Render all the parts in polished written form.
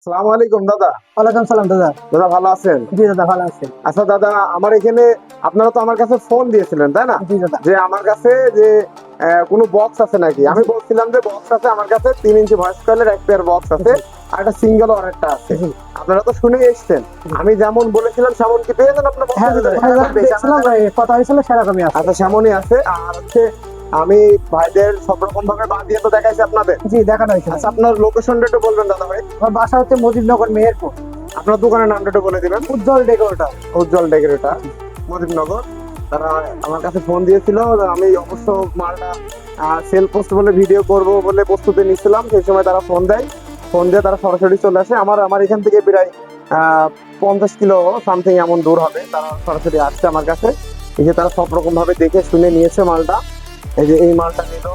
আসসালামু আলাইকুম দাদা। ওয়ালাইকুম সালাম দাদা। দাদা ভালো আছেন? জি দাদা, ভালো আছি। আচ্ছা দাদা, আমার এখানে আপনারা তো আমার কাছে ফোন দিয়েছিলেন তাই না? জি দাদা। যে আমার কাছে যে কোনো বক্স আছে নাকি? আমি বলছিলাম যে বক্স আছে আমার কাছে, 3 ইঞ্চি ভয়েস কয়েলের এক পেয়ার বক্স আছে, আর একটা সিঙ্গেল ওয়ারেন্টটা আছে। জি। আপনারা তো শুনেই এসেছেন। আমি যেমন বলেছিলাম সেমন কি পেয়েছেন আপনার বক্স? হ্যাঁ দাদা, দেখছিলাম কথা হয়েছিল সেরকমই আছে। আচ্ছা সেমনই আছে। আর হচ্ছে আমি ভাইদের সব রকম ভাবে বাদিয়ে তো দেখাইছি আপনাদের। জি, দেখানো হয়েছিল। আচ্ছা আপনার লোকেশনটা একটু বলবেন দাদা ভাই। আমার বাসা হচ্ছে মুজিবনগর, মেহেরপুর। আপনার দোকানের নামটা একটু বলে দিবেন। উজ্জ্বল ডেকোরেটর। উজ্জ্বল ডেকোরেটর, মুজিবনগর। তারা আমার কাছে ফোন দিয়েছিল, আমি অবশ্য মালটা সেল পোস্ট বলে ভিডিও করব বলে প্রস্তুতি নিচ্ছিলাম, সেই সময় তারা ফোন দেয়। ফোন দিয়ে তারা সরাসরি চলে আসে। আমার এখান থেকে প্রায় 50 কিলো সামথিং এমন দূর হবে। তারা সরাসরি আসছে আমার কাছে, এসে তারা সব রকম ভাবে দেখে শুনে নিয়েছে মালটা। এই যে এই মালটা নিল,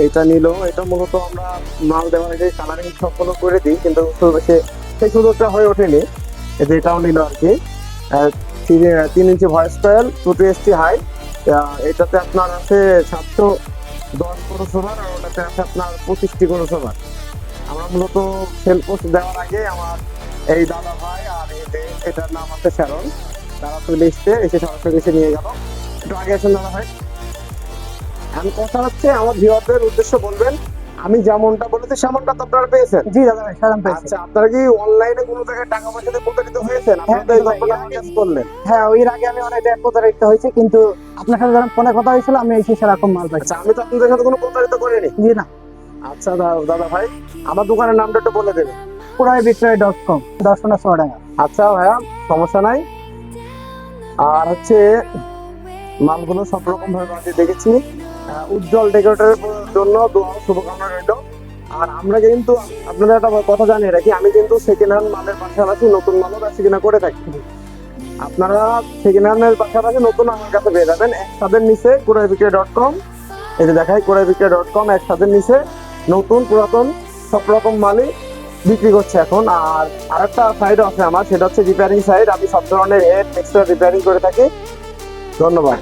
এটা নিল। এটা মূলত আমরা মাল দেওয়ার আগে কালারিং সম্পূর্ণ করে দিই, কিন্তু সেই সুযোগটা হয়ে ওঠেনি। এই যে এটাও নিল আর কি। 3 ইঞ্চি ভয়েস কয়েল, 220 হাই। এটাতে আপনার আছে 710 ক্রসওভার, আর ওটাতে আছে আপনার 25টি ক্রসওভার। আমরা মূলত সেল পোস্ট দেওয়ার আগে আমার এই দাদা ভাই আর এটার নাম আছে শ্যারন, তারা চলে এসে সরাসরি এসে নিয়ে গেল। একটু আগে আসেন দাদা ভাই। আমি কথা হচ্ছে আমার ভিউয়ারদের উদ্দেশ্য বলবেন, আমি যেমনটা বলেছি সেমনটা তো আপনারা পেয়েছেন? জি দাদা, সালাম পেয়েছি। আচ্ছা, আপনারা কি অনলাইনে কোনো জায়গায় টাকা পয়সা দিয়ে প্রতারিত হয়েছেন? আপনারা তো এই গল্পটা আমাকে করলেন। হ্যাঁ, এর আগে আমি অনেক জায়গায় প্রতারিত হয়েছি, কিন্তু আপনার সাথে যখন ফোনে কথা হয়েছিল আমি এসে সেরকম মাল পাইছি। আচ্ছা, আমি তো আপনাদের সাথে কোনো প্রতারিত করিনি। জি না। আচ্ছা দাদা ভাই, আমার দোকানের নামটা একটু বলে দেবেন। পুরাইবিক্রয়.com, 10/16 আচ্ছা ভাইয়া, সমস্যা নাই। আর হচ্ছে মালগুলো সব রকম ভাবে বাজিয়ে দেখেছি। উজ্জ্বল ডেকোরেটরের জন্য দোয়া শুভকামনা রইল। আর আমরা কিন্তু আপনাদের একটা কথা জানিয়ে রাখি, আমি কিন্তু সেকেন্ড হ্যান্ড মালের পাশাপাশি নতুন মালও বেশি কিনা করে থাকি। আপনারা সেকেন্ড হ্যান্ডের পাশাপাশি নতুন আমার কাছে পেয়ে যাবেন। এক ছাদের নিচে কুরাইবিক্রয়.com, এই যে দেখাই কুরাইবিক্রয়.com, এক ছাদের নিচে নতুন পুরাতন সব রকম মালই বিক্রি করছে এখন। আর আরেকটা সাইড আছে আমার, সেটা হচ্ছে রিপেয়ারিং সাইড। আমি সব ধরনের হেড এক্সট্রা রিপেয়ারিং করে থাকি। ধন্যবাদ।